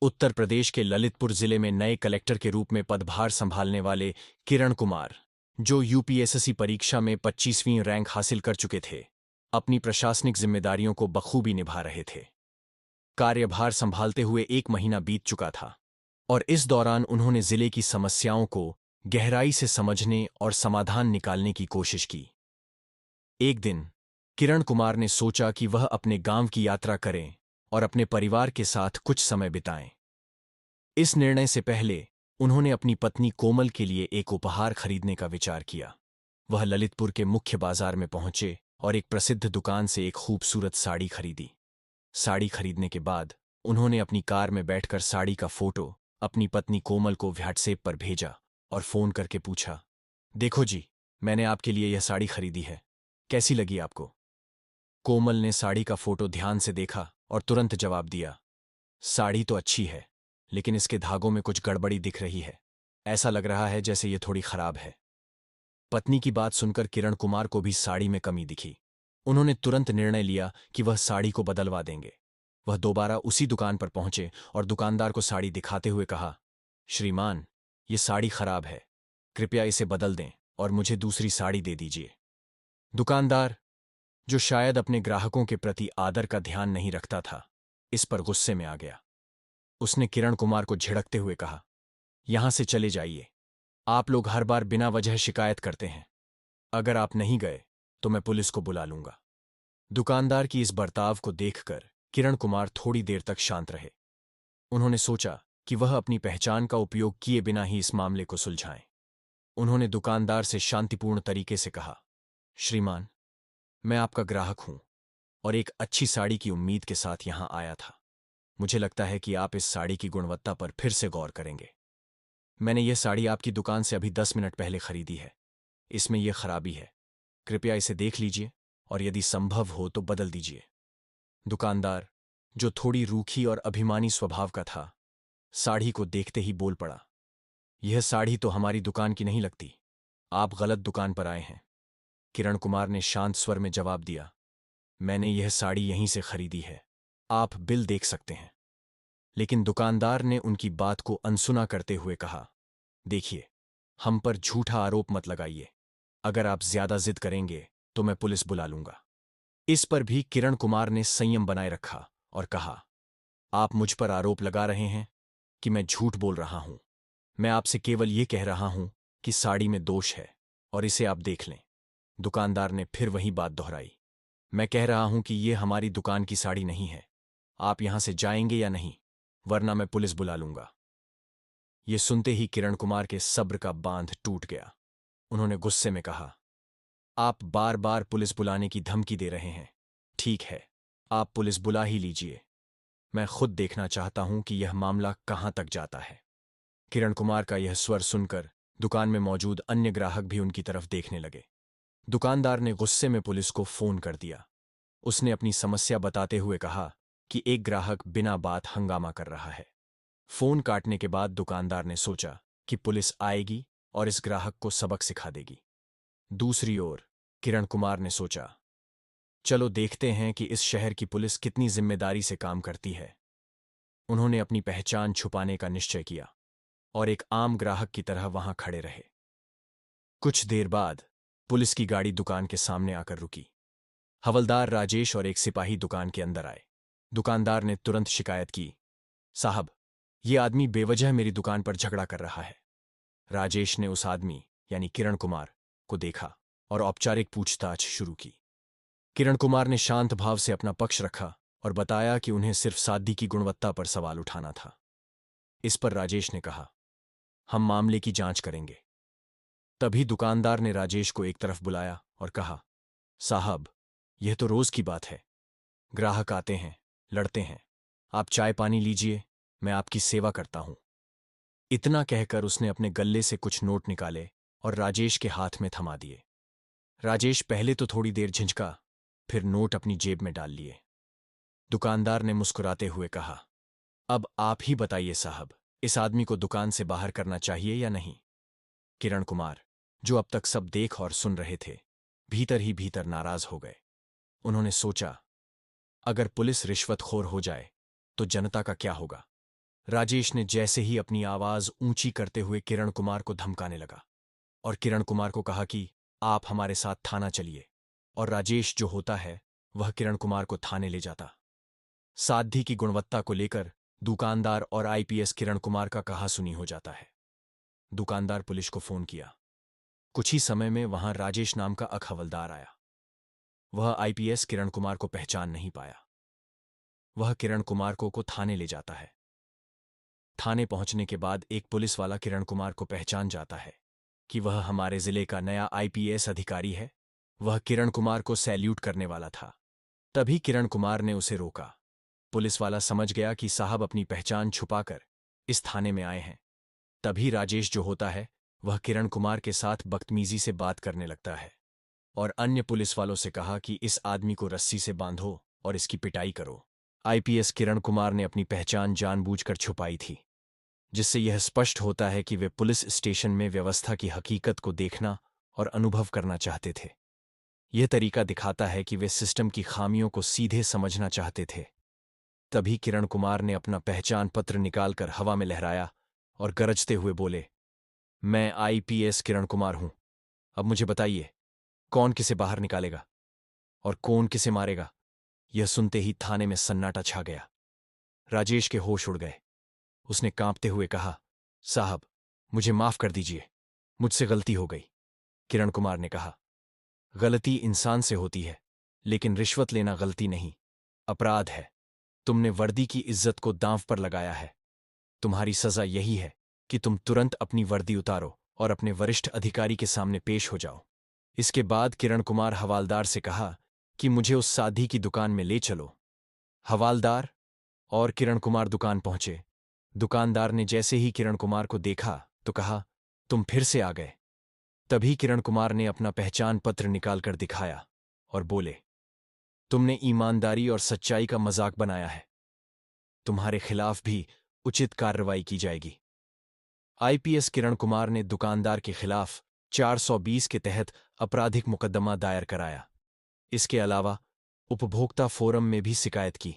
उत्तर प्रदेश के ललितपुर जिले में नए कलेक्टर के रूप में पदभार संभालने वाले किरण कुमार, जो यूपीएससी परीक्षा में 25वीं रैंक हासिल कर चुके थे, अपनी प्रशासनिक जिम्मेदारियों को बखूबी निभा रहे थे। कार्यभार संभालते हुए 1 महीना बीत चुका था और इस दौरान उन्होंने जिले की समस्याओं को गहराई से समझने और समाधान निकालने की कोशिश की। एक दिन किरण कुमार ने सोचा कि वह अपने गांव की यात्रा करें और अपने परिवार के साथ कुछ समय बिताएं। इस निर्णय से पहले उन्होंने अपनी पत्नी कोमल के लिए एक उपहार खरीदने का विचार किया। वह ललितपुर के मुख्य बाजार में पहुंचे और एक प्रसिद्ध दुकान से एक खूबसूरत साड़ी खरीदी। साड़ी खरीदने के बाद उन्होंने अपनी कार में बैठकर साड़ी का फोटो अपनी पत्नी कोमल को व्हाट्सएप पर भेजा और फोन करके पूछा, देखो जी, मैंने आपके लिए यह साड़ी खरीदी है, कैसी लगी आपको? कोमल ने साड़ी का फोटो ध्यान से देखा और तुरंत जवाब दिया, साड़ी तो अच्छी है, लेकिन इसके धागों में कुछ गड़बड़ी दिख रही है। ऐसा लग रहा है जैसे ये थोड़ी खराब है। पत्नी की बात सुनकर किरण कुमार को भी साड़ी में कमी दिखी। उन्होंने तुरंत निर्णय लिया कि वह साड़ी को बदलवा देंगे। वह दोबारा उसी दुकान पर पहुंचे और दुकानदार को साड़ी दिखाते हुए कहा, श्रीमान, ये साड़ी खराब है, कृपया इसे बदल दें और मुझे दूसरी साड़ी दे दीजिए। दुकानदार, जो शायद अपने ग्राहकों के प्रति आदर का ध्यान नहीं रखता था, इस पर गुस्से में आ गया। उसने किरण कुमार को झिड़कते हुए कहा, यहां से चले जाइए, आप लोग हर बार बिना वजह शिकायत करते हैं। अगर आप नहीं गए तो मैं पुलिस को बुला लूंगा। दुकानदार की इस बर्ताव को देखकर किरण कुमार थोड़ी देर तक शांत रहे। उन्होंने सोचा कि वह अपनी पहचान का उपयोग किए बिना ही इस मामले को सुलझाएं। उन्होंने दुकानदार से शांतिपूर्ण तरीके से कहा, श्रीमान, मैं आपका ग्राहक हूं और एक अच्छी साड़ी की उम्मीद के साथ यहां आया था। मुझे लगता है कि आप इस साड़ी की गुणवत्ता पर फिर से गौर करेंगे। मैंने यह साड़ी आपकी दुकान से अभी 10 मिनट पहले खरीदी है। इसमें यह खराबी है, कृपया इसे देख लीजिए और यदि संभव हो तो बदल दीजिए। दुकानदार, जो थोड़ी रूखी और अभिमानी स्वभाव का था, साड़ी को देखते ही बोल पड़ा, यह साड़ी तो हमारी दुकान की नहीं लगती, आप गलत दुकान पर आए हैं। किरण कुमार ने शांत स्वर में जवाब दिया, मैंने यह साड़ी यहीं से खरीदी है, आप बिल देख सकते हैं। लेकिन दुकानदार ने उनकी बात को अनसुना करते हुए कहा, देखिए, हम पर झूठा आरोप मत लगाइए। अगर आप ज्यादा जिद करेंगे तो मैं पुलिस बुला लूंगा। इस पर भी किरण कुमार ने संयम बनाए रखा और कहा, आप मुझ पर आरोप लगा रहे हैं कि मैं झूठ बोल रहा हूं। मैं आपसे केवल यह कह रहा हूं कि साड़ी में दोष है और इसे आप देख लें। दुकानदार ने फिर वही बात दोहराई, मैं कह रहा हूं कि यह हमारी दुकान की साड़ी नहीं है। आप यहां से जाएंगे या नहीं, वरना मैं पुलिस बुला लूंगा। ये सुनते ही किरण कुमार के सब्र का बांध टूट गया। उन्होंने गुस्से में कहा, आप बार बार पुलिस बुलाने की धमकी दे रहे हैं। ठीक है, आप पुलिस बुला ही लीजिए। मैं खुद देखना चाहता हूं कि यह मामला कहां तक जाता है। किरण कुमार का यह स्वर सुनकर दुकान में मौजूद अन्य ग्राहक भी उनकी तरफ देखने लगे। दुकानदार ने गुस्से में पुलिस को फोन कर दिया। उसने अपनी समस्या बताते हुए कहा कि एक ग्राहक बिना बात हंगामा कर रहा है। फोन काटने के बाद दुकानदार ने सोचा कि पुलिस आएगी और इस ग्राहक को सबक सिखा देगी। दूसरी ओर किरण कुमार ने सोचा, चलो देखते हैं कि इस शहर की पुलिस कितनी जिम्मेदारी से काम करती है। उन्होंने अपनी पहचान छुपाने का निश्चय किया और एक आम ग्राहक की तरह वहां खड़े रहे। कुछ देर बाद पुलिस की गाड़ी दुकान के सामने आकर रुकी। हवलदार राजेश और एक सिपाही दुकान के अंदर आए। दुकानदार ने तुरंत शिकायत की, साहब, ये आदमी बेवजह मेरी दुकान पर झगड़ा कर रहा है। राजेश ने उस आदमी यानी किरण कुमार को देखा और औपचारिक पूछताछ शुरू की। किरण कुमार ने शांत भाव से अपना पक्ष रखा और बताया कि उन्हें सिर्फ सादी की गुणवत्ता पर सवाल उठाना था। इस पर राजेश ने कहा, हम मामले की जांच करेंगे। तभी दुकानदार ने राजेश को एक तरफ बुलाया और कहा, साहब, यह तो रोज की बात है। ग्राहक आते हैं, लड़ते हैं। आप चाय पानी लीजिए, मैं आपकी सेवा करता हूं। इतना कहकर उसने अपने गल्ले से कुछ नोट निकाले और राजेश के हाथ में थमा दिए। राजेश पहले तो थोड़ी देर झिझका, फिर नोट अपनी जेब में डाल लिए। दुकानदार ने मुस्कुराते हुए कहा, अब आप ही बताइए साहब, इस आदमी को दुकान से बाहर करना चाहिए या नहीं? किरण कुमार, जो अब तक सब देख और सुन रहे थे, भीतर ही भीतर नाराज हो गए। उन्होंने सोचा, अगर पुलिस रिश्वतखोर हो जाए तो जनता का क्या होगा? राजेश ने जैसे ही अपनी आवाज ऊंची करते हुए किरण कुमार को धमकाने लगा और किरण कुमार को कहा कि आप हमारे साथ थाना चलिए, और राजेश जो होता है वह किरण कुमार को थाने ले जाता। साध्वी की गुणवत्ता को लेकर दुकानदार और आईपीएस किरण कुमार का कहासुनी हो जाता है। दुकानदार पुलिस को फोन किया। कुछ ही समय में वहां राजेश नाम का एक हवलदार आया। वह आईपीएस किरण कुमार को पहचान नहीं पाया। वह किरण कुमार को थाने ले जाता है। थाने पहुंचने के बाद एक पुलिस वाला किरण कुमार को पहचान जाता है कि वह हमारे जिले का नया आईपीएस अधिकारी है। वह किरण कुमार को सैल्यूट करने वाला था। तभी किरण कुमार ने उसे रोका। पुलिस वाला समझ गया कि साहब अपनी पहचान छुपाकर इस थाने में आए हैं। तभी राजेश जो होता है वह किरण कुमार के साथ बदतमीजी से बात करने लगता है और अन्य पुलिस वालों से कहा कि इस आदमी को रस्सी से बांधो और इसकी पिटाई करो। आईपीएस किरण कुमार ने अपनी पहचान जानबूझकर छुपाई थी, जिससे यह स्पष्ट होता है कि वे पुलिस स्टेशन में व्यवस्था की हकीकत को देखना और अनुभव करना चाहते थे। यह तरीका दिखाता है कि वे सिस्टम की खामियों को सीधे समझना चाहते थे। तभी किरण कुमार ने अपना पहचान पत्र निकालकर हवा में लहराया और गरजते हुए बोले, मैं आईपीएस किरण कुमार हूं। अब मुझे बताइए, कौन किसे बाहर निकालेगा और कौन किसे मारेगा। यह सुनते ही थाने में सन्नाटा छा गया। राजेश के होश उड़ गए। उसने कांपते हुए कहा, साहब मुझे माफ कर दीजिए, मुझसे गलती हो गई। किरण कुमार ने कहा, गलती इंसान से होती है, लेकिन रिश्वत लेना गलती नहीं, अपराध है। तुमने वर्दी की इज्जत को दांव पर लगाया है। तुम्हारी सजा यही है कि तुम तुरंत अपनी वर्दी उतारो और अपने वरिष्ठ अधिकारी के सामने पेश हो जाओ। इसके बाद किरण कुमार हवालदार से कहा कि मुझे उस साधी की दुकान में ले चलो। हवालदार और किरण कुमार दुकान पहुंचे। दुकानदार ने जैसे ही किरण कुमार को देखा तो कहा, तुम फिर से आ गए। तभी किरण कुमार ने अपना पहचान पत्र निकालकर दिखाया और बोले, तुमने ईमानदारी और सच्चाई का मजाक बनाया है। तुम्हारे खिलाफ भी उचित कार्रवाई की जाएगी। आईपीएस किरण कुमार ने दुकानदार के खिलाफ 420 के तहत आपराधिक मुकदमा दायर कराया। इसके अलावा उपभोक्ता फोरम में भी शिकायत की।